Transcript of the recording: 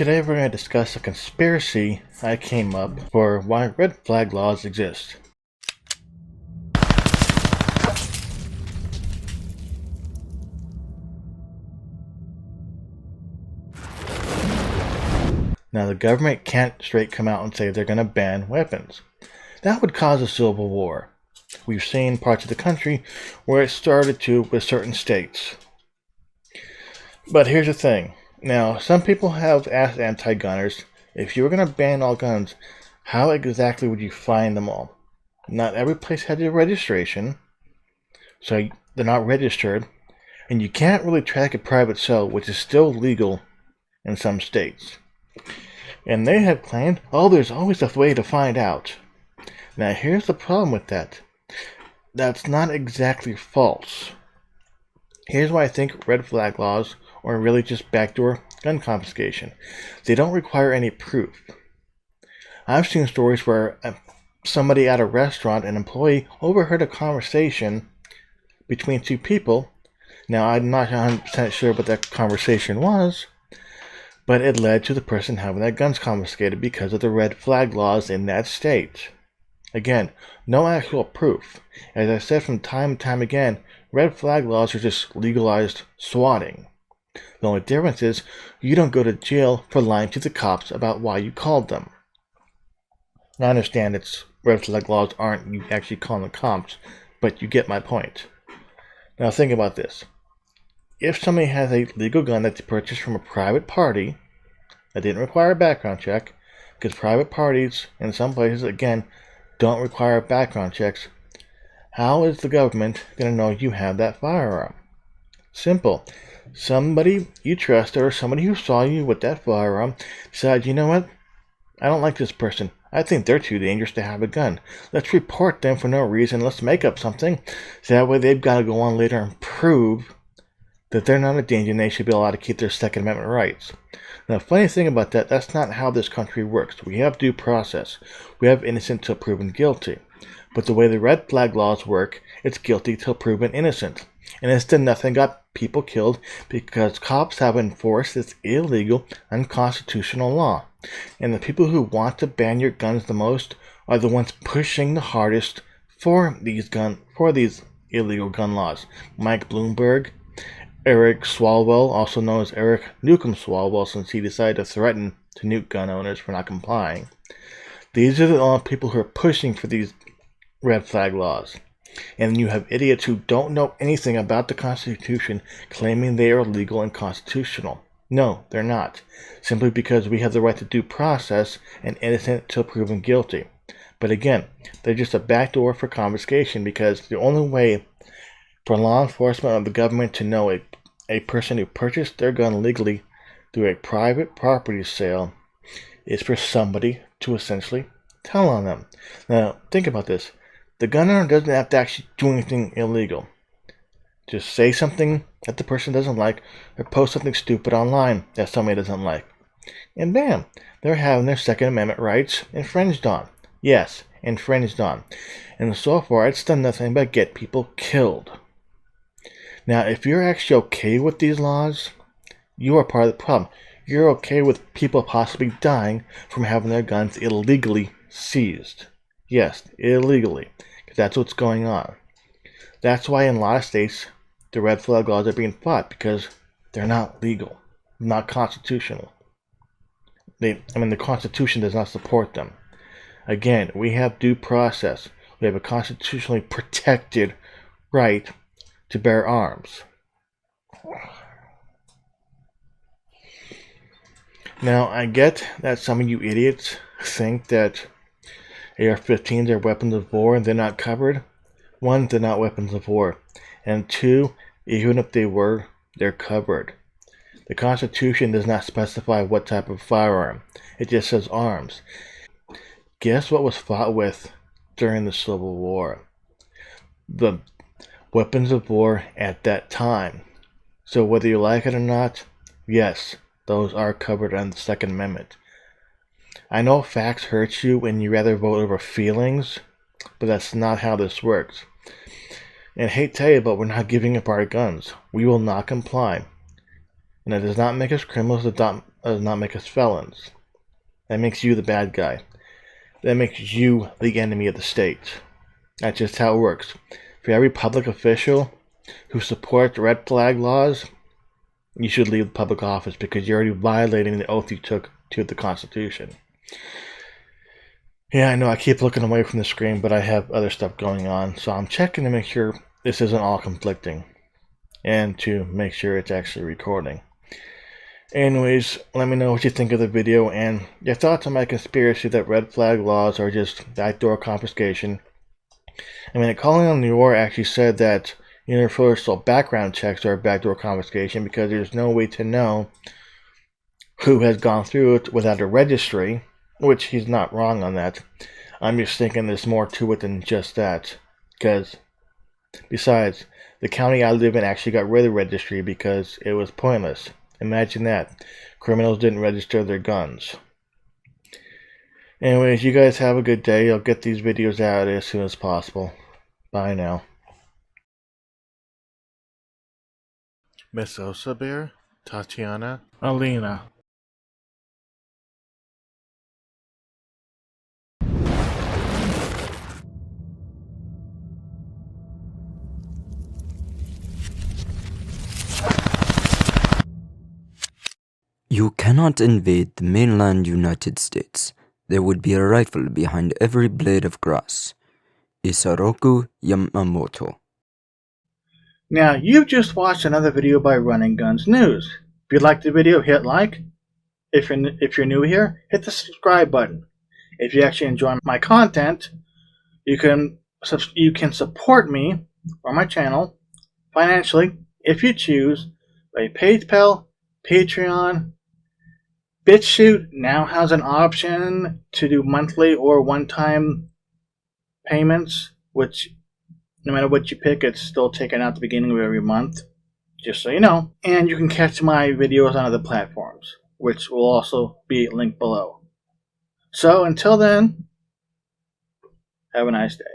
Today we're going to discuss a conspiracy I came up for why red flag laws exist. Now the government can't straight come out and say they're going to ban weapons. That would cause a civil war. We've seen parts of the country where it started to with certain states. But here's the thing. Now, some people have asked anti-gunners, if you were going to ban all guns, how exactly would you find them all? Not every place has a registration, so they're not registered, and you can't really track a private sale, which is still legal in some states. And they have claimed, there's always a way to find out. Now, here's the problem with that. That's not exactly false. Here's why I think red flag laws, or really just backdoor gun confiscation, they don't require any proof. I've seen stories where somebody at a restaurant, an employee, overheard a conversation between two people. Now, I'm not 100% sure what that conversation was, but it led to the person having their guns confiscated because of the red flag laws in that state. Again, no actual proof. As I said from time and time again, red flag laws are just legalized swatting. The only difference is you don't go to jail for lying to the cops about why you called them. Now, I understand it's red flag laws aren't you actually calling the cops, but you get my point. Now think about this. If somebody has a legal gun that they purchased from a private party that didn't require a background check, because private parties in some places, again, don't require background checks, how is the government going to know you have that firearm? Simple. Somebody you trust or somebody who saw you with that firearm decides, you know what? I don't like this person. I think they're too dangerous to have a gun. Let's report them for no reason. Let's make up something. So that way they've got to go on later and prove that they're not a danger and they should be allowed to keep their Second Amendment rights. Now, the funny thing about that, that's not how this country works. We have due process. We have innocent till proven guilty. But the way the red flag laws work, it's guilty till proven innocent. And it's done nothing got people killed because cops have enforced this illegal, unconstitutional law. And the people who want to ban your guns the most are the ones pushing the hardest for these illegal gun laws. Mike Bloomberg, Eric Swalwell, also known as Eric Newcomb Swalwell, since he decided to threaten to nuke gun owners for not complying. These are the only people who are pushing for these red flag laws. And you have idiots who don't know anything about the Constitution claiming they are legal and constitutional. No, they're not. Simply because we have the right to due process and innocent till proven guilty. But again, they're just a backdoor for confiscation because the only way for law enforcement of the government to know a person who purchased their gun legally through a private property sale is for somebody to essentially tell on them. Now, think about this. The gun owner doesn't have to actually do anything illegal. Just say something that the person doesn't like or post something stupid online that somebody doesn't like. And bam, they're having their Second Amendment rights infringed on. Yes, infringed on. And so far, it's done nothing but get people killed. Now, if you're actually okay with these laws, you are part of the problem. You're okay with people possibly dying from having their guns illegally seized. Yes, illegally. Because that's what's going on. That's why in a lot of states, the red flag laws are being fought because they're not legal, not constitutional. The Constitution does not support them. Again, we have due process. We have a constitutionally protected right to bear arms. Now, I get that some of you idiots think that AR-15s are weapons of war and they're not covered. One, they're not weapons of war. And two, even if they were, they're covered. The Constitution does not specify what type of firearm. It just says arms. Guess what was fought with during the Civil War? The weapons of war at that time. So whether you like it or not, yes, those are covered under the Second Amendment. I know facts hurt you and you rather vote over feelings, but that's not how this works. And I hate to tell you, but we're not giving up our guns. We will not comply. And that does not make us criminals, that does not make us felons. That makes you the bad guy. That makes you the enemy of the state. That's just how it works. For every public official who supports red flag laws, you should leave public office because you're already violating the oath you took to the Constitution. Yeah, I know I keep looking away from the screen, but I have other stuff going on, so I'm checking to make sure this isn't all conflicting and to make sure it's actually recording. Anyways, let me know what you think of the video and your thoughts on my conspiracy that red flag laws are just backdoor confiscation. I mean, Calling on the War actually said that universal background checks are backdoor confiscation because there's no way to know who has gone through it without a registry, which he's not wrong on that. I'm just thinking there's more to it than just that, because besides, the county I live in actually got rid of the registry because it was pointless. Imagine that. Criminals didn't register their guns. Anyways, you guys have a good day. I'll get these videos out as soon as possible. Bye now. Miss Osa Bear, Tatiana, Alina. You cannot invade the mainland United States. There would be a rifle behind every blade of grass. Isoroku Yamamoto. Now, you've just watched another video by Running Guns News. If you liked the video, hit like. If you're new here, hit the subscribe button. If you actually enjoy my content, you can support me or my channel financially if you choose by PayPal, Patreon. BitChute now has an option to do monthly or one-time payments, which no matter what you pick, it's still taken out at the beginning of every month, just so you know. And you can catch my videos on other platforms, which will also be linked below. So until then, have a nice day.